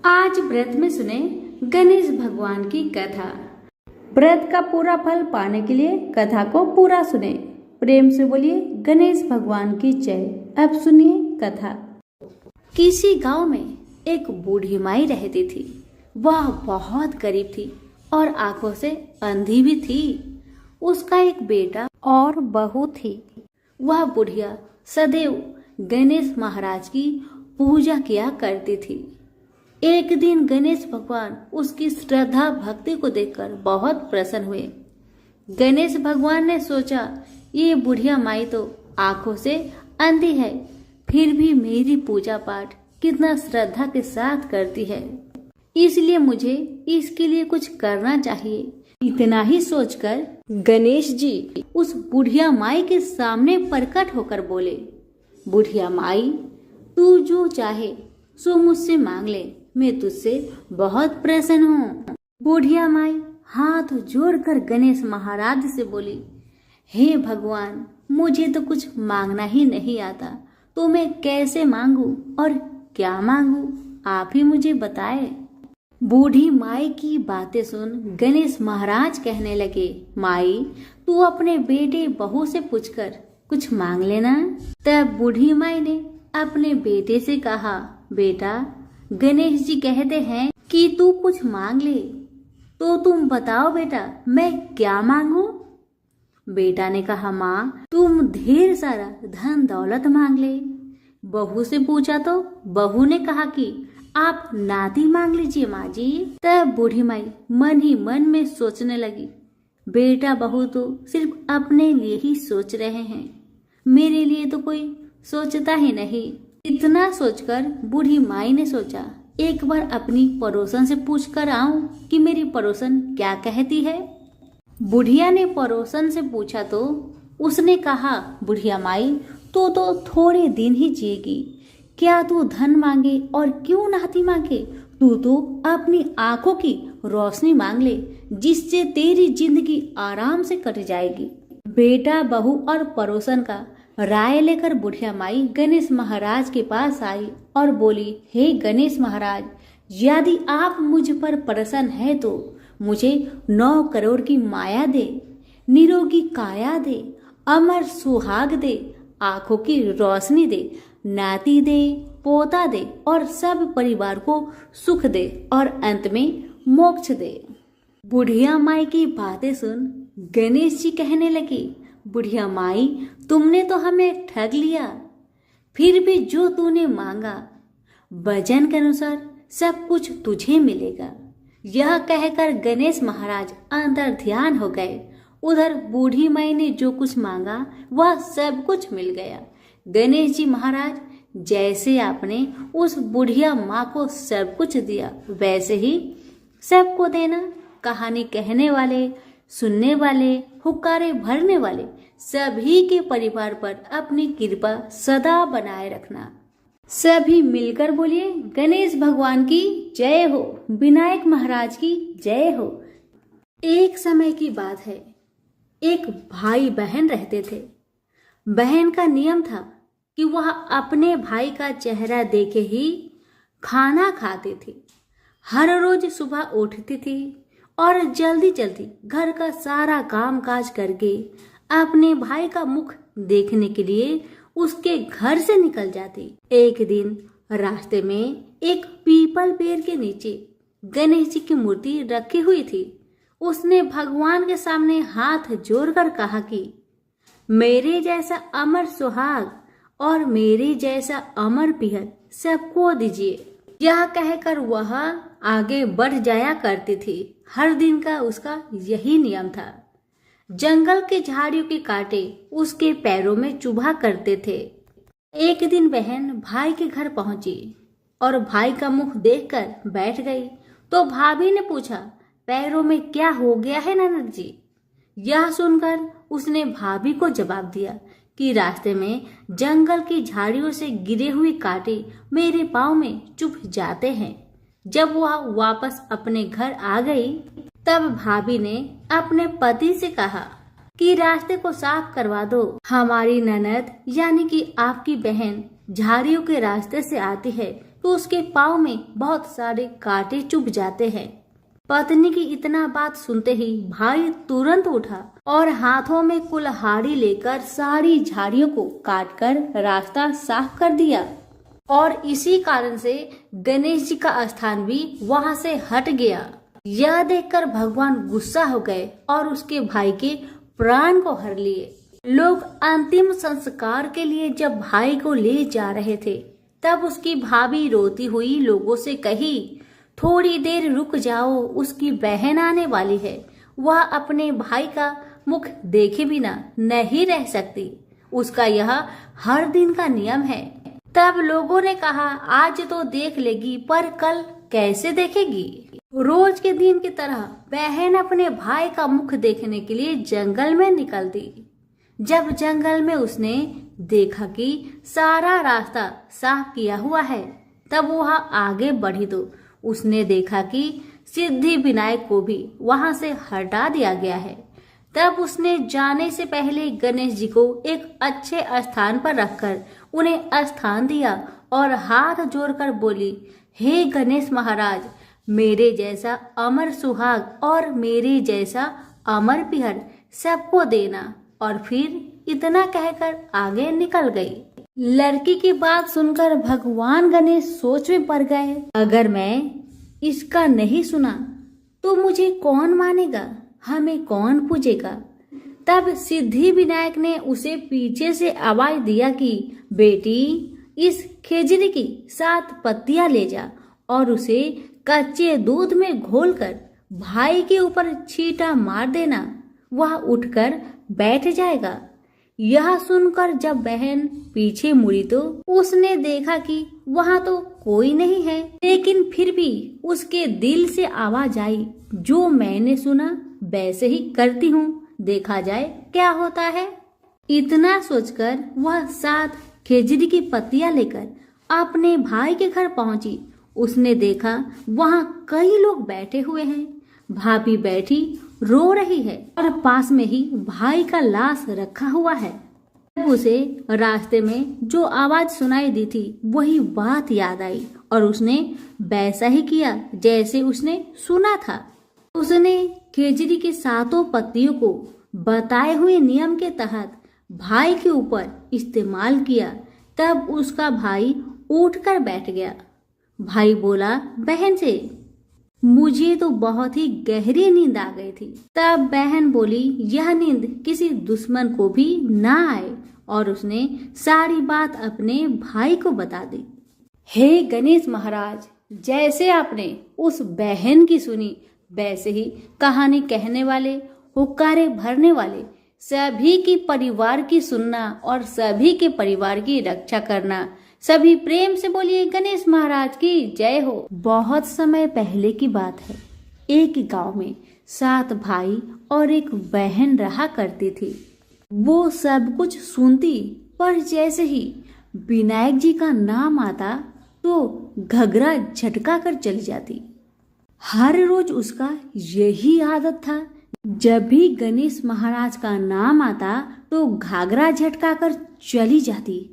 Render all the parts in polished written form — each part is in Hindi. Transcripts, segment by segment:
आज व्रत में सुने गणेश भगवान की कथा। व्रत का पूरा फल पाने के लिए कथा को पूरा सुने। प्रेम से बोलिए गणेश भगवान की जय। अब सुनिए कथा। किसी गांव में एक बूढ़ी माई रहती थी। वह बहुत गरीब थी और आंखों से अंधी भी थी। उसका एक बेटा और बहू थी। वह बुढ़िया सदैव गणेश महाराज की पूजा किया करती थी। एक दिन गणेश भगवान उसकी श्रद्धा भक्ति को देखकर बहुत प्रसन्न हुए। गणेश भगवान ने सोचा, ये बुढ़िया माई तो आंखों से अंधी है, फिर भी मेरी पूजा पाठ कितना श्रद्धा के साथ करती है, इसलिए मुझे इसके लिए कुछ करना चाहिए। इतना ही सोचकर गणेश जी उस बुढ़िया माई के सामने प्रकट होकर बोले, बुढ़िया माई, तू जो चाहे सो मुझसे मांग ले, मैं तुझसे बहुत प्रसन्न हूँ। बुढ़िया माई हाथ जोड़कर गणेश महाराज से बोली, हे भगवान, मुझे तो कुछ मांगना ही नहीं आता, तो मैं कैसे मांगू और क्या मांगू, आप ही मुझे बताए। बूढ़ी माई की बातें सुन गणेश महाराज कहने लगे, माई, तू अपने बेटे बहू से पूछकर कुछ मांग लेना। तब बूढ़ी माई ने अपने बेटे से कहा, बेटा, गणेश जी कहते हैं कि तू कुछ मांग ले, तो तुम बताओ बेटा, मैं क्या मांगू। बेटा ने कहा, माँ, तुम ढेर सारा धन दौलत मांग ले। बहू से पूछा तो बहू ने कहा कि आप नाती मांग लीजिए माँ जी। तब बूढ़ी माई मन ही मन में सोचने लगी, बेटा बहू तो सिर्फ अपने लिए ही सोच रहे हैं, मेरे लिए तो कोई सोचता ही नहीं। इतना सोचकर बूढ़ी माई ने सोचा, एक बार अपनी पड़ोसन से पूछ कर आऊं कि मेरी पड़ोसन क्या कहती है। बुढ़िया ने पड़ोसन से पूछा तो उसने कहा, बुढ़िया माई, तू तो थोड़े दिन ही जिएगी, क्या तू धन मांगे और क्यों नाती मांगे, तू तो अपनी आंखों की रोशनी मांग ले, जिससे तेरी जिंदगी आराम से कट जाएगी। बेटा बहू और पड़ोसन का राय लेकर बुढ़िया माई गणेश महाराज के पास आई और बोली, हे गणेश महाराज, यदि आप मुझ पर प्रसन्न है तो मुझे 9 करोड़ की माया दे, निरोगी काया दे, अमर सुहाग दे, आंखों की रोशनी दे, नाती दे, पोता दे और सब परिवार को सुख दे और अंत में मोक्ष दे। बुढ़िया माई की बातें सुन गणेश जी कहने लगे, बुढ़िया माई, तुमने तो हमें ठग लिया, फिर भी जो तूने मांगा वचन के अनुसार सब कुछ तुझे मिलेगा। यह कहकर गणेश महाराज अंदर ध्यान हो गए। उधर बूढ़ी माई ने जो कुछ मांगा वह सब कुछ मिल गया। गणेश जी महाराज, जैसे आपने उस बुढ़िया माँ को सब कुछ दिया, वैसे ही सबको देना। कहानी कहने वाले, सुनने वाले, हुक्कारे भरने वाले सभी के परिवार पर अपनी कृपा सदा बनाए रखना। सभी मिलकर बोलिए गणेश भगवान की जय हो, विनायक महाराज की जय हो। एक समय की बात है, एक भाई बहन रहते थे। बहन का नियम था कि वह अपने भाई का चेहरा देखे ही खाना खाती थी। हर रोज सुबह उठती थी और जल्दी जल्दी घर का सारा काम काज करके अपने भाई का मुख देखने के लिए उसके घर से निकल जाती। एक दिन रास्ते में एक पीपल पेड़ के नीचे गणेश जी की मूर्ति रखी हुई थी। उसने भगवान के सामने हाथ जोड़कर कहा कि मेरे जैसा अमर सुहाग और मेरे जैसा अमर पिहर सबको दीजिए। यह कहकर वह आगे बढ़ जाया करती थी। हर दिन का उसका यही नियम था। जंगल के झाड़ियों के कांटे उसके पैरों में चुभा करते थे। एक दिन बहन भाई के घर पहुंची और भाई का मुख देखकर बैठ गई तो भाभी ने पूछा, पैरों में क्या हो गया है ननद जी। यह सुनकर उसने भाभी को जवाब दिया कि रास्ते में जंगल की झाड़ियों से गिरे हुए कांटे मेरे पाँव में चुभ जाते हैं। जब वह वापस अपने घर आ गई तब भाभी ने अपने पति से कहा कि रास्ते को साफ करवा दो। हमारी ननद यानी कि आपकी बहन झाड़ियों के रास्ते से आती है, तो उसके पाँव में बहुत सारे कांटे चुभ जाते हैं। पत्नी की इतना बात सुनते ही भाई तुरंत उठा और हाथों में कुल्हाड़ी लेकर सारी झाड़ियों को काटकर रास्ता साफ कर दिया। और इसी कारण से गणेश जी का स्थान भी वहां से हट गया। यह देखकर भगवान गुस्सा हो गए और उसके भाई के प्राण को हर लिए। लोग अंतिम संस्कार के लिए जब भाई को ले जा रहे थे, तब उसकी भाभी रोती हुई लोगों से कही, थोड़ी देर रुक जाओ, उसकी बहन आने वाली है, वह अपने भाई का मुख देखे बिना नहीं रह सकती, उसका यह हर दिन का नियम है। तब लोगों ने कहा, आज तो देख लेगी, पर कल कैसे देखेगी। रोज के दिन की तरह बहन अपने भाई का मुख देखने के लिए जंगल में निकल दी। जब जंगल में उसने देखा कि सारा रास्ता साफ किया हुआ है, तब वह आगे बढ़ी तो उसने देखा कि सिद्धि विनायक को भी वहां से हटा दिया गया है। तब उसने जाने से पहले गणेश जी को एक अच्छे स्थान पर रखकर उन्हें स्थान दिया और हाथ जोड़कर बोली, हे गणेश महाराज, मेरे जैसा अमर सुहाग और मेरे जैसा अमर पिहर सबको देना। और फिर इतना कहकर आगे निकल गई। लड़की की बात सुनकर भगवान गणेश सोच में पड़ गए, अगर मैं इसका नहीं सुना तो मुझे कौन मानेगा, हमें कौन पूजेगा। तब सिद्धि विनायक ने उसे पीछे से आवाज दिया कि बेटी, इस खेजड़ी की 7 पत्तियां ले जा और उसे कच्चे दूध में घोलकर भाई के ऊपर छींटा मार देना, वह उठकर बैठ जाएगा। यह सुनकर जब बहन पीछे मुड़ी तो उसने देखा कि वहां तो कोई नहीं है, लेकिन फिर भी उसके दिल से आवाज आई, जो मैंने सुना वैसे ही करती हूँ, देखा जाए क्या होता है। इतना सोचकर वह 7 खेजड़ी की पत्तियां लेकर अपने भाई के घर पहुंची। उसने देखा वहां कई लोग बैठे हुए हैं, भाभी बैठी रो रही है और पास में ही भाई का लाश रखा हुआ है। उसे रास्ते में जो आवाज सुनाई दी थी वही बात याद आई और उसने वैसा ही किया जैसे उसने सुना था। उसने खेजड़ी की 7 पत्तियों को बताए हुए नियम के तहत भाई के ऊपर इस्तेमाल किया। तब उसका भाई उठकर बैठ गया। भाई बोला बहन से, मुझे तो बहुत ही गहरी नींद आ गई थी। तब बहन बोली, यह नींद किसी दुश्मन को भी ना आए, और उसने सारी बात अपने भाई को बता दी। हे गणेश महाराज, जैसे आपने उस बहन की सुनी, वैसे ही कहानी कहने वाले, हुक्कारे भरने वाले सभी की परिवार की सुनना और सभी के परिवार की रक्षा करना। सभी प्रेम से बोलिए गणेश महाराज की जय हो। बहुत समय पहले की बात है। एक गांव में 7 भाई और एक बहन रहा करती थी। वो सब कुछ सुनती, पर जैसे ही विनायक जी का नाम आता तो घगरा झटका कर चली जाती। हर रोज उसका यही आदत था, जब भी गणेश महाराज का नाम आता तो घाघरा झटका कर चली जाती।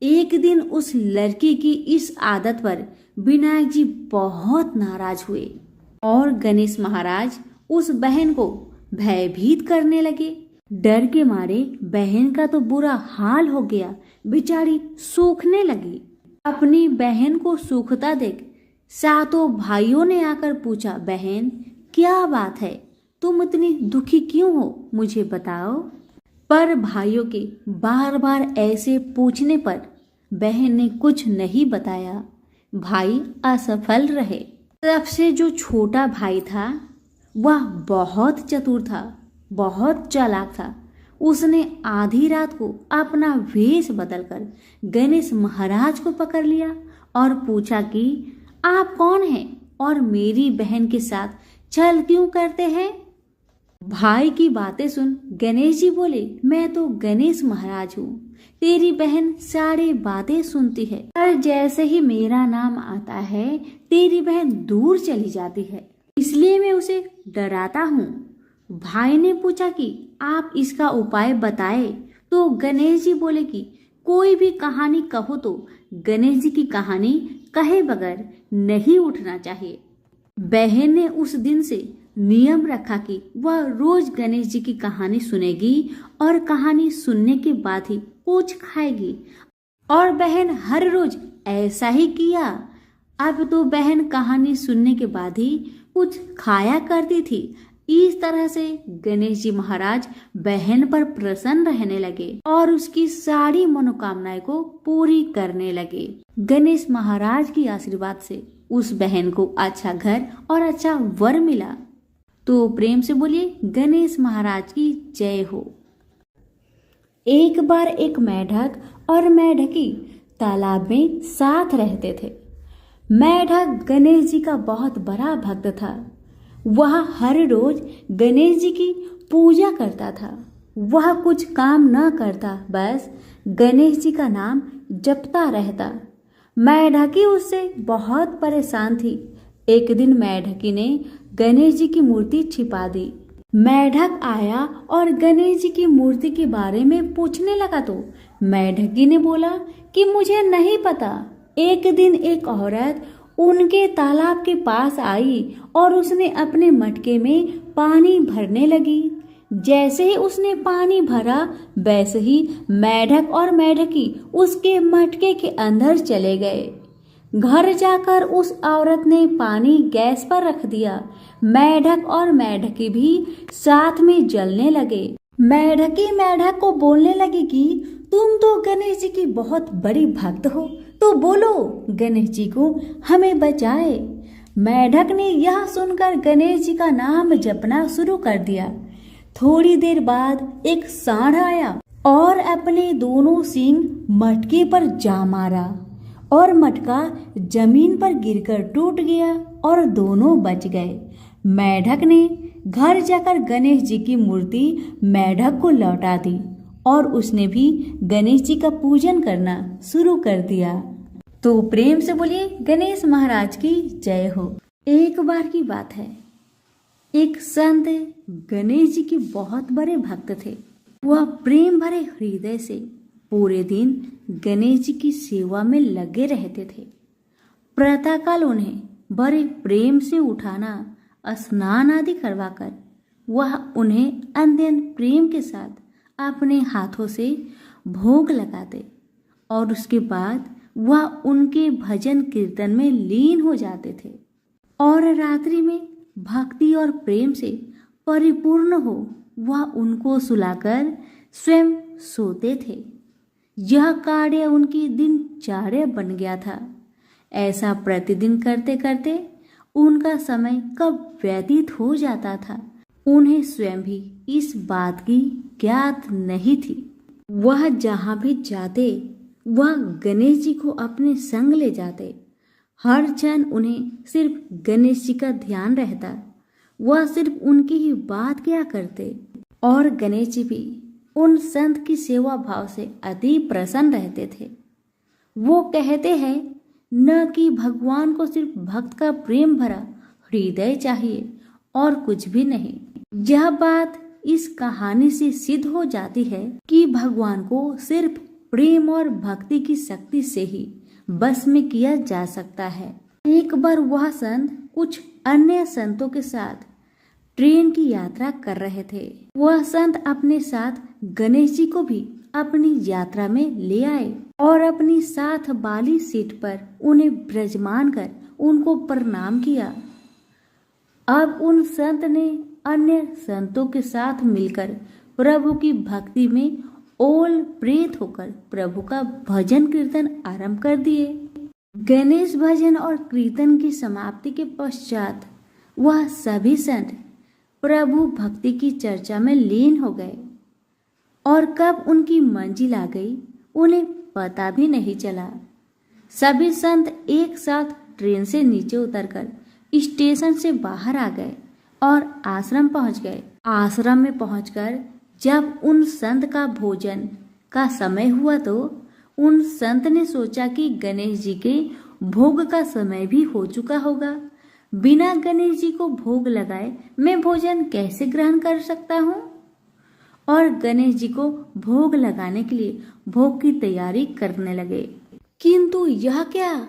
एक दिन उस लड़की की इस आदत पर विनायक जी बहुत नाराज हुए और गणेश महाराज उस बहन को भयभीत करने लगे। डर के मारे बहन का तो बुरा हाल हो गया, बेचारी सूखने लगी। अपनी बहन को सूखता देख 7 भाइयों ने आकर पूछा, बहन क्या बात है, तुम इतनी दुखी क्यों हो, मुझे बताओ। पर भाइयों के बार बार ऐसे पूछने पर बहन ने कुछ नहीं बताया। भाई असफल रहे। सबसे जो छोटा भाई था वह बहुत चतुर था, बहुत चालाक था। उसने आधी रात को अपना वेश बदलकर गणेश महाराज को पकड़ लिया और पूछा कि आप कौन हैं और मेरी बहन के साथ छल क्यों करते हैं। भाई की बातें सुन गणेश जी बोले, मैं तो गणेश महाराज हूँ, तेरी बहन सारी बातें सुनती है, पर जैसे ही मेरा नाम आता है तेरी बहन दूर चली जाती है, इसलिए मैं उसे डराता हूँ। भाई ने पूछा कि आप इसका उपाय बताए तो गणेश जी बोले कि कोई भी कहानी कहो तो गणेश जी की कहानी कहे बगैर नहीं उठना चाहिए। बहन ने उस दिन से नियम रखा कि वह रोज गणेश जी की कहानी सुनेगी और कहानी सुनने के बाद ही कुछ खाएगी, और बहन हर रोज ऐसा ही किया। अब तो बहन कहानी सुनने के बाद ही कुछ खाया करती थी। इस तरह से गणेश जी महाराज बहन पर प्रसन्न रहने लगे और उसकी सारी मनोकामनाएं को पूरी करने लगे। गणेश महाराज की आशीर्वाद से उस बहन को अच्छा घर और अच्छा वर मिला। तो प्रेम से बोलिए गणेश महाराज की जय हो। एक बार एक मेढक और मेढकी तालाब में साथ रहते थे। मेढक गणेश जी का बहुत बड़ा भक्त था। वह हर रोज गणेश जी की पूजा करता था। वह कुछ काम न करता, बस गणेश जी का नाम जपता रहता। मेढकी उससे बहुत परेशान थी। एक दिन मेढकी ने गणेश जी की मूर्ति छिपा दी। मेढक आया और गणेश जी की मूर्ति के बारे में पूछने लगा तो मेढकी ने बोला कि मुझे नहीं पता। एक दिन एक औरत उनके तालाब के पास आई और उसने अपने मटके में पानी भरने लगी। जैसे ही उसने पानी भरा, वैसे ही मेढक और मेढकी उसके मटके के अंदर चले गए। घर जाकर उस औरत ने पानी गैस पर रख दिया। मेढक और मेढकी भी साथ में जलने लगे। मेढकी मेढक को बोलने लगी कि तुम तो गणेश जी की बहुत बड़ी भक्त हो, तो बोलो गणेश जी को हमें बचाए। मेढक ने यह सुनकर गणेश जी का नाम जपना शुरू कर दिया। थोड़ी देर बाद एक सांड आया और अपने दोनों सींग मटके पर जा मारा और मटका जमीन पर गिरकर टूट गया और दोनों बच गए। मेढक ने घर जाकर गणेश जी की मूर्ति मेढक को लौटा दी और उसने भी गणेश जी का पूजन करना शुरू कर दिया। तो प्रेम से बोलिए गणेश महाराज की जय हो। एक बार की बात है, एक संत गणेश जी के बहुत बड़े भक्त थे। वह प्रेम भरे हृदय से पूरे दिन गणेश जी की सेवा में लगे रहते थे। प्रातःकाल उन्हें बड़े प्रेम से उठाना, स्नान आदि करवाकर वह उन्हें अत्यंत प्रेम के साथ अपने हाथों से भोग लगाते और उसके बाद वह उनके भजन कीर्तन में लीन हो जाते थे और रात्रि में भक्ति और प्रेम से परिपूर्ण हो वह उनको सुलाकर स्वयं सोते थे। यह कार्य उनकी दिनचर्या बन गया था। ऐसा प्रतिदिन करते करते उनका समय कब व्यतीत हो जाता था, उन्हें स्वयं भी इस बात की ज्ञात नहीं थी। वह जहाँ भी जाते वह गणेश जी को अपने संग ले जाते। हर क्षण उन्हें सिर्फ गणेश जी का ध्यान रहता। वह सिर्फ उनकी ही बात किया करते और गणेश जी भी उन संत की सेवा भाव से अति प्रसन्न रहते थे। वो कहते हैं न कि भगवान को सिर्फ भक्त का प्रेम भरा हृदय चाहिए और कुछ भी नहीं। यह बात इस कहानी से सिद्ध हो जाती है कि भगवान को सिर्फ प्रेम और भक्ति की शक्ति से ही बस में किया जा सकता है। एक बार वह संत कुछ अन्य संतों के साथ ट्रेन की यात्रा कर रहे थे। वह संत अपने साथ गणेश जी को भी अपनी यात्रा में ले आए और अपनी साथ वाली सीट पर उन्हें विराजमान कर उनको प्रणाम किया। अब उन संत ने अन्य संतों के साथ मिलकर प्रभु की भक्ति में ओल प्रेत होकर प्रभु का भजन कीर्तन आरंभ कर दिए। गणेश भजन और कीर्तन की समाप्ति के पश्चात वह सभी संत प्रभु भक्ति की चर्चा में लीन हो गए और कब उनकी मंजिल आ गई उन्हें पता भी नहीं चला। सभी संत एक साथ ट्रेन से नीचे उतरकर स्टेशन से बाहर आ गए और आश्रम पहुंच गए। आश्रम में पहुंचकर जब उन संत का भोजन का समय हुआ तो उन संत ने सोचा कि गणेश जी के भोग का समय भी हो चुका होगा। बिना गणेश जी को भोग लगाए मैं भोजन कैसे ग्रहण कर सकता हूँ? और गणेश जी को भोग लगाने के लिए भोग की तैयारी करने लगे। किंतु यह क्या,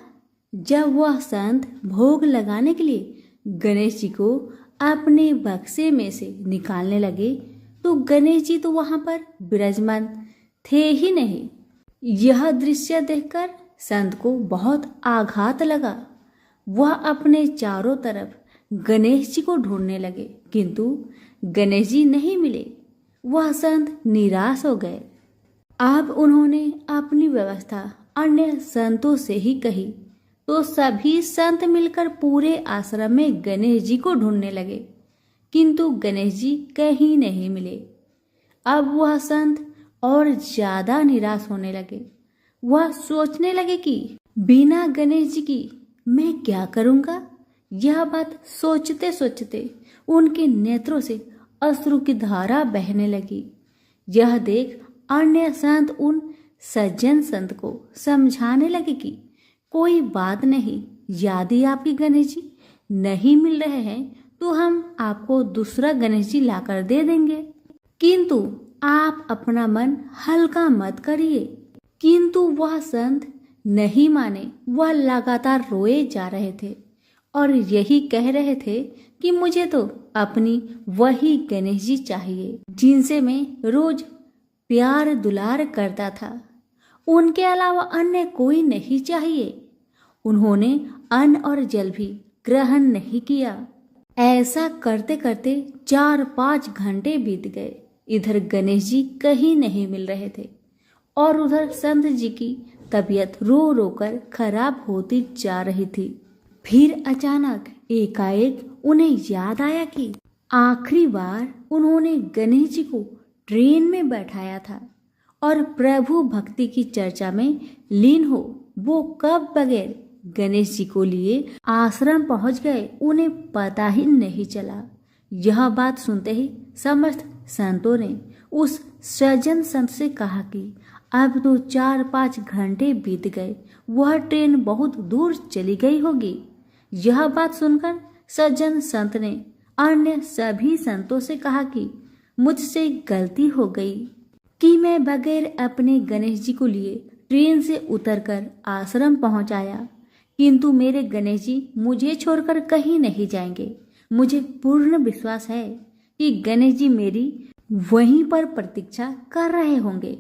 जब वह संत भोग लगाने के लिए गणेश जी को अपने बक्से में से निकालने लगे तो गणेश जी तो वहां पर विराजमान थे ही नहीं। यह दृश्य देखकर संत को बहुत आघात लगा। वह अपने चारों तरफ गणेश जी को ढूंढने लगे किंतु गणेश जी नहीं मिले। वह संत निराश हो गए। अब उन्होंने अपनी व्यवस्था अन्य संतों से ही कही तो सभी संत मिलकर पूरे आश्रम में गणेश जी को ढूंढने लगे किंतु गणेश जी कहीं नहीं मिले। अब वह संत और ज्यादा निराश होने लगे। वह सोचने लगे कि बिना गणेश जी की मैं क्या करूंगा। यह बात सोचते सोचते उनके नेत्रों से अश्रु की धारा बहने लगी। यह देख अन्य संत उन सज्जन संत को समझाने लगे कि कोई बात नहीं, यदि आपके गणेश जी नहीं मिल रहे हैं तो हम आपको दूसरा गणेश जी लाकर दे देंगे, किंतु आप अपना मन हल्का मत करिए। किंतु वह संत नहीं माने। वह लगातार रोए जा रहे थे और यही कह रहे थे कि मुझे तो अपनी वही गणेश जी चाहिए जिनसे मैं रोज प्यार दुलार करता था। उनके अलावा अन्य कोई नहीं चाहिए। उन्होंने अन्न और जल भी ग्रहण नहीं किया। ऐसा करते करते 4-5 घंटे बीत गए। इधर गणेश जी कहीं नहीं मिल रहे थे और उधर संत जी की तबीयत रो रो कर खराब होती जा रही थी। फिर अचानक एकाएक उन्हें याद आया कि आखिरी बार उन्होंने गणेश जी को ट्रेन में बैठाया था और प्रभु भक्ति की चर्चा में लीन हो वो कब बगैर गणेश जी को लिए आश्रम पहुंच गए उन्हें पता ही नहीं चला। यह बात सुनते ही समस्त संतों ने उस सज्जन संत से कहा कि अब तो 4-5 घंटे बीत गए, वह ट्रेन बहुत दूर चली गई होगी। यह बात सुनकर सज्जन संत ने अन्य सभी संतों से कहा कि मुझसे गलती हो गई कि मैं बगैर अपने गणेश जी को लिए ट्रेन से उतरकर आश्रम पहुंच आया, किंतु मेरे गणेश जी मुझे छोड़कर कहीं नहीं जाएंगे। मुझे पूर्ण विश्वास है कि गणेश जी मेरी वहीं पर प्रतीक्षा कर रहे होंगे।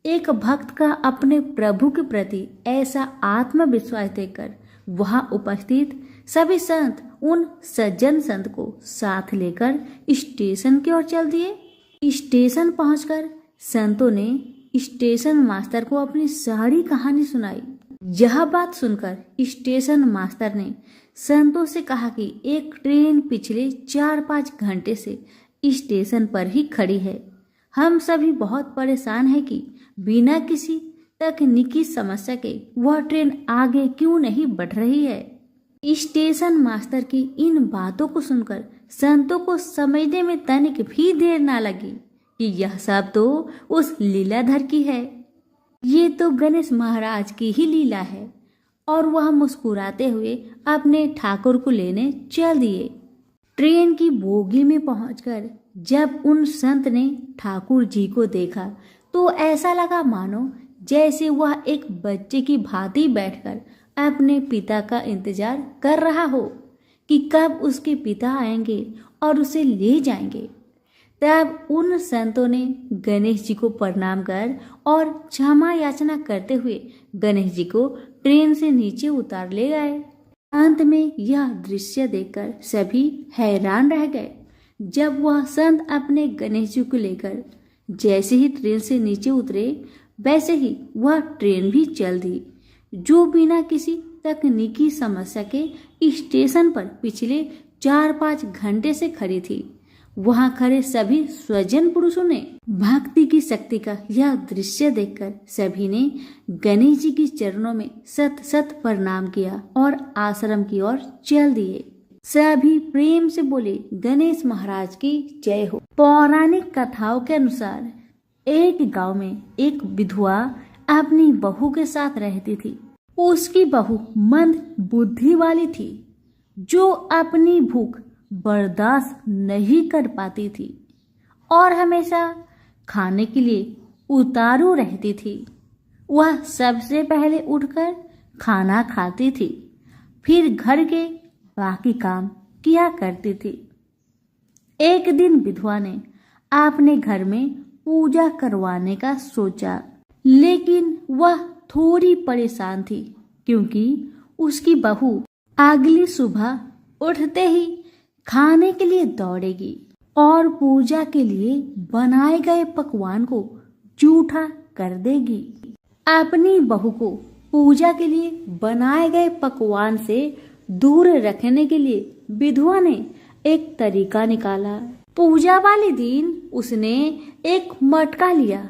एक भक्त का अपने प्रभु के प्रति ऐसा आत्मविश्वास देखकर वहां उपस्थित सभी संत उन सज्जन संत को साथ लेकर स्टेशन की ओर चल दिए। स्टेशन पहुंचकर संतों ने स्टेशन मास्टर को अपनी सारी कहानी सुनाई। यह बात सुनकर स्टेशन मास्टर ने संतों से कहा कि एक ट्रेन पिछले 4-5 घंटे से स्टेशन पर ही खड़ी है। हम सभी बहुत परेशान हैं कि बिना किसी तकनीकी समस्या के वह ट्रेन आगे क्यों नहीं बढ़ रही है। स्टेशन मास्टर की इन बातों को सुनकर संतों को समझने में तनिक भी देर ना लगी कि यह सब तो उस लीलाधर की है। ये तो गणेश महाराज की ही लीला है। और वह मुस्कुराते हुए अपने ठाकुर को लेने चल दिए। ट्रेन की बोगी में पहुंचकर जब उन संत ने ठाकुर जी को देखा तो ऐसा लगा मानो जैसे वह एक बच्चे की भांति बैठकर अपने पिता का इंतजार कर रहा हो कि कब उसके पिता आएंगे और उसे ले जाएंगे। तब उन संतों ने गणेश जी को प्रणाम कर और क्षमा याचना करते हुए गणेश जी को ट्रेन से नीचे उतार ले गए। अंत में यह दृश्य देखकर सभी हैरान रह गए। जब वह संत अपने गणेश जी को लेकर जैसे ही ट्रेन से नीचे उतरे वैसे ही वह ट्रेन भी चल दी, जो बिना किसी तकनीकी समस्या के स्टेशन पर पिछले 4-5 घंटे से खड़ी थी। वहां खड़े सभी स्वजन पुरुषों ने भक्ति की शक्ति का यह दृश्य देखकर सभी ने गणेश जी के चरणों में सत सत प्रणाम किया और आश्रम की ओर चल दिए। सभी प्रेम से बोले, गणेश महाराज की जय हो। पौराणिक कथाओं के अनुसार एक गांव में एक विधवा अपनी बहू के साथ रहती थी। उसकी बहू मंद बुद्धि वाली थी, जो अपनी भूख बर्दाश्त नहीं कर पाती थी और हमेशा खाने के लिए उतारू रहती थी। वह सबसे पहले उठकर खाना खाती थी, फिर घर के बाकी काम किया करती थी। एक दिन विधवा ने अपने घर में पूजा करवाने का सोचा, लेकिन वह थोड़ी परेशान थी क्योंकि उसकी बहू अगली सुबह उठते ही खाने के लिए दौड़ेगी और पूजा के लिए बनाए गए पकवान को जूठा कर देगी। अपनी बहू को पूजा के लिए बनाए गए पकवान से दूर रखने के लिए विधवा ने एक तरीका निकाला। पूजा वाले दिन उसने एक मटका लिया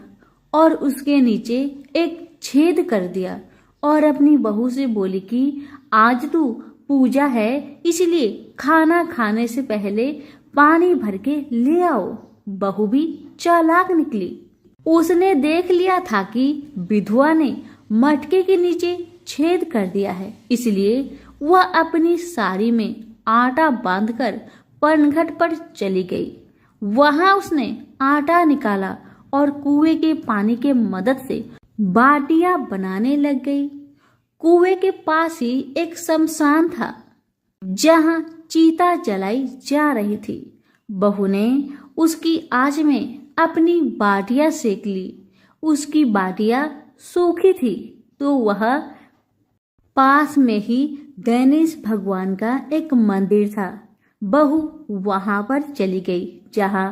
और उसके नीचे एक छेद कर दिया और अपनी बहू से बोली कि आज तू पूजा है, इसलिए खाना खाने से पहले पानी भर के ले आओ। बहू भी चालाक निकली। उसने देख लिया था कि विधवा ने मटके के नीचे छेद कर दिया है, इसलिए वह अपनी साड़ी में आटा बांधकर पनघट पर चली गई। वहां उसने आटा निकाला और कुएं के पानी के मदद से बाटियां बनाने लग गई। कुएं के पास ही एक शमशान था जहां चीता जलाई जा रही थी। बहू ने उसकी आंच में अपनी बाटियां सेक ली। उसकी बाटियां सूखी थी तो वह पास में ही गणेश भगवान का एक मंदिर था। बहू वहां पर चली गई जहां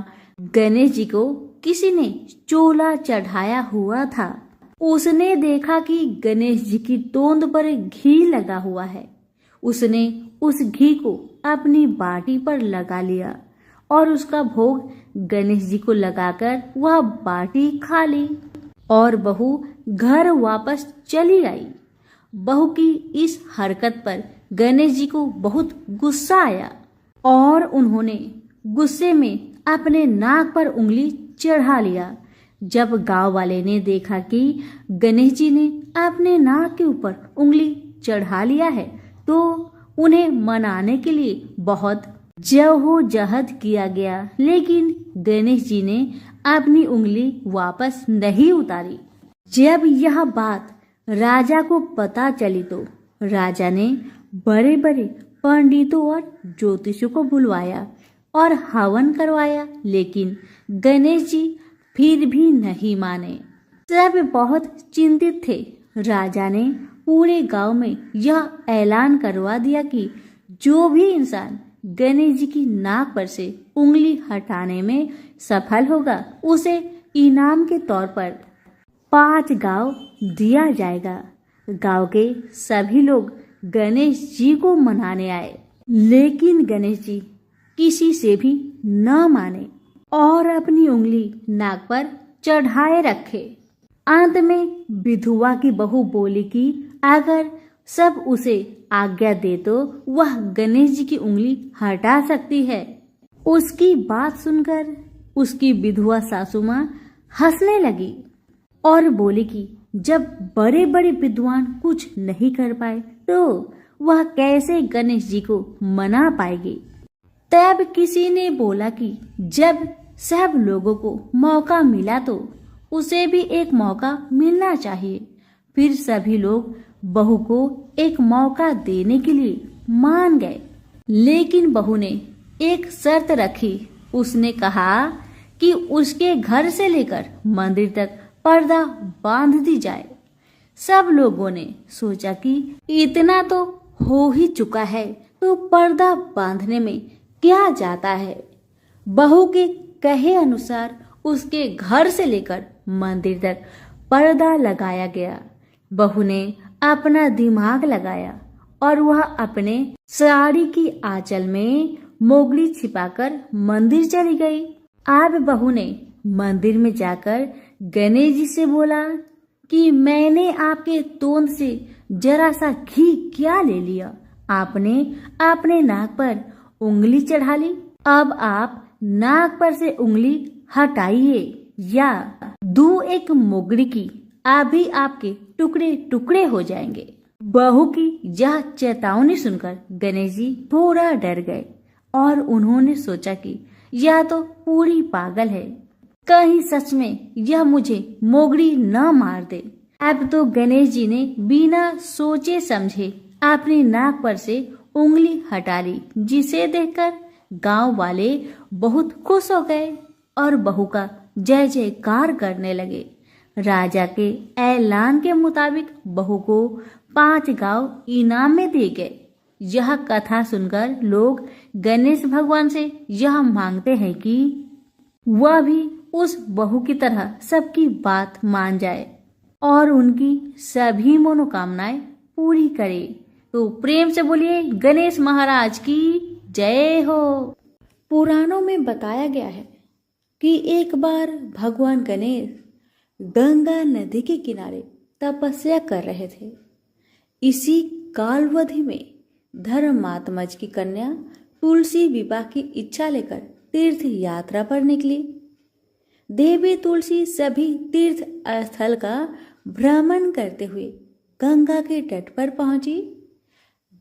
गणेश जी को किसी ने चोला चढ़ाया हुआ था। उसने देखा कि गणेश जी की तोंद पर घी लगा हुआ है। उसने उस घी को अपनी बाटी पर लगा लिया और उसका भोग गणेश जी को लगाकर वह बाटी खा ली और बहू घर वापस चली आई। बहू की इस हरकत पर गणेश जी को बहुत गुस्सा आया और उन्होंने गुस्से में अपने नाक पर उंगली चढ़ा लिया। जब गांव वाले ने देखा कि गणेश जी ने अपने नाक के ऊपर उंगली चढ़ा लिया है तो उन्हें मनाने के लिए बहुत जद्दोजहद किया गया, लेकिन गणेश जी ने अपनी उंगली वापस नहीं उतारी। जब यह बात राजा को पता चली तो राजा ने बड़े बड़े पंडितों और ज्योतिषियों को बुलवाया और हवन करवाया, लेकिन गणेश जी फिर भी नहीं माने। सब बहुत चिंतित थे। राजा ने पूरे गांव में यह ऐलान करवा दिया कि जो भी इंसान गणेश जी की नाक पर से उंगली हटाने में सफल होगा उसे इनाम के तौर पर 5 गांव दिया जाएगा। गांव के सभी लोग गणेश जी को मनाने आए, लेकिन गणेश जी किसी से भी न माने और अपनी उंगली नाक पर चढ़ाए रखे। अंत में विधवा की बहू बोली कि अगर सब उसे आज्ञा दे तो वह गणेश जी की उंगली हटा सकती है। उसकी बात सुनकर उसकी विधवा सासू माँ हंसने लगी और बोली कि जब बड़े बड़े विद्वान कुछ नहीं कर पाए तो वह कैसे गणेश जी को मना पाएगी। तब किसी ने बोला कि जब सब लोगों को मौका मिला तो उसे भी एक मौका मिलना चाहिए। फिर सभी लोग बहू को एक मौका देने के लिए मान गए, लेकिन बहू ने एक शर्त रखी। उसने कहा कि उसके घर से लेकर मंदिर तक पर्दा बांध दी जाए। सब लोगों ने सोचा कि इतना तो हो ही चुका है तो पर्दा बांधने में क्या जाता है। बहू के कहे अनुसार उसके घर से लेकर मंदिर तक पर्दा लगाया गया। बहू ने अपना दिमाग लगाया और वह अपने साड़ी की आंचल में मोगली छिपाकर मंदिर चली गई। अब बहू ने मंदिर में जाकर गणेश जी से बोला कि मैंने आपके तोंद से जरा सा घी क्या ले लिया, आपने अपने नाक पर उंगली चढ़ा ली। अब आप नाक पर से उंगली हटाइए या दूं एक मोगरी की, अभी आपके टुकड़े टुकड़े हो जाएंगे। बहू की यह चेतावनी सुनकर गणेश जी थोड़ा डर गए और उन्होंने सोचा कि यह तो पूरी पागल है, कहीं सच में यह मुझे मोगरी न मार दे। अब तो गणेश जी ने बिना सोचे समझे अपनी नाक पर से उंगली हटा ली, जिसे देखकर गांव वाले बहुत खुश हो गए और बहू का जय जयकार करने लगे। राजा के ऐलान के मुताबिक बहू को 5 गांव इनाम में दिए गए। यह कथा सुनकर लोग गणेश भगवान से यह मांगते हैं कि वह भी उस बहू की तरह सबकी बात मान जाए और उनकी सभी मनोकामनाएं पूरी करे। तो प्रेम से बोलिए गणेश महाराज की जय हो। पुराणों में बताया गया है कि एक बार भगवान गणेश गंगा नदी के किनारे तपस्या कर रहे थे। इसी कालावधि में धर्मात्मज की कन्या तुलसी विवाह की इच्छा लेकर तीर्थ यात्रा पर निकली। देवी तुलसी सभी तीर्थ स्थल का भ्रमण करते हुए गंगा के तट पर पहुंची।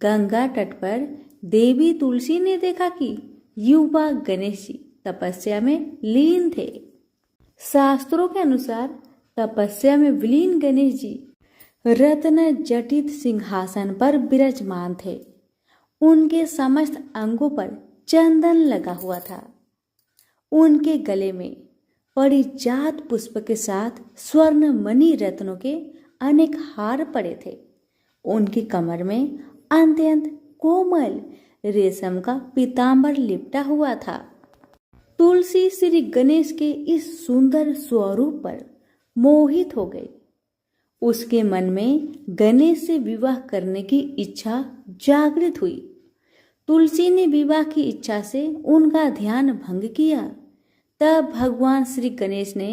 गंगा तट पर देवी तुलसी ने देखा कि युवा गणेश जी तपस्या में लीन थे। शास्त्रों के अनुसार तपस्या में विलीन गणेश जी रत्न जटित सिंहासन पर विराजमान थे। उनके समस्त अंगों पर चंदन लगा हुआ था। उनके गले में परिजात पुष्प के साथ स्वर्ण मणि रत्नों के अनेक हार पड़े थे। उनकी कमर में अत्यंत कोमल रेशम का पीतांबर लिपटा हुआ था। तुलसी श्री गणेश के इस सुंदर स्वरूप पर मोहित हो गई। उसके मन में गणेश से विवाह करने की इच्छा जागृत हुई। तुलसी ने विवाह की इच्छा से उनका ध्यान भंग किया। तब भगवान श्री गणेश ने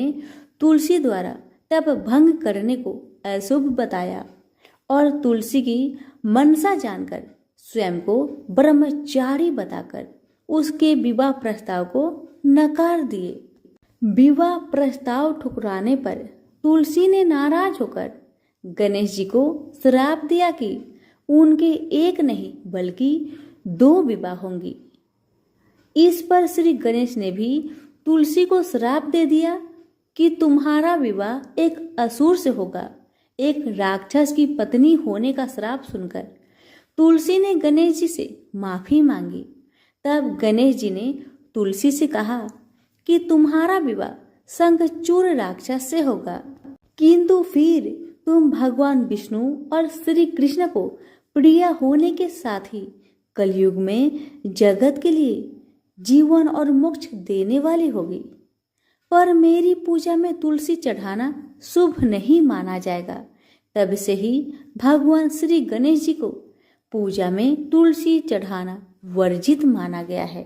तुलसी द्वारा तप भंग करने को अशुभ बताया और तुलसी की मनसा जानकर स्वयं को ब्रह्मचारी बताकर उसके विवाह प्रस्ताव को नकार दिए। विवाह प्रस्ताव ठुकराने पर तुलसी ने नाराज होकर गणेश जी को श्राप दिया कि उनके एक नहीं बल्कि 2 विवाह होंगी। इस पर श्री गणेश ने भी तुलसी को श्राप दे दिया कि तुम्हारा विवाह एक असुर से होगा। एक राक्षस की पत्नी होने का श्राप सुनकर तुलसी ने गणेश जी से माफी मांगी। तब गणेश जी ने तुलसी से कहा कि तुम्हारा विवाह शंखचूड़ राक्षस से होगा, किंतु फिर तुम भगवान विष्णु और श्री कृष्ण को प्रिय होने के साथ ही कलयुग में जगत के लिए जीवन और मोक्ष देने वाली होगी। पर मेरी पूजा में तुलसी चढ़ाना शुभ नहीं माना जाएगा। तब से ही भगवान श्री गणेश जी को पूजा में तुलसी चढ़ाना वर्जित माना गया है।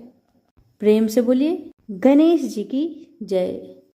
प्रेम से बोलिए गणेश जी की जय।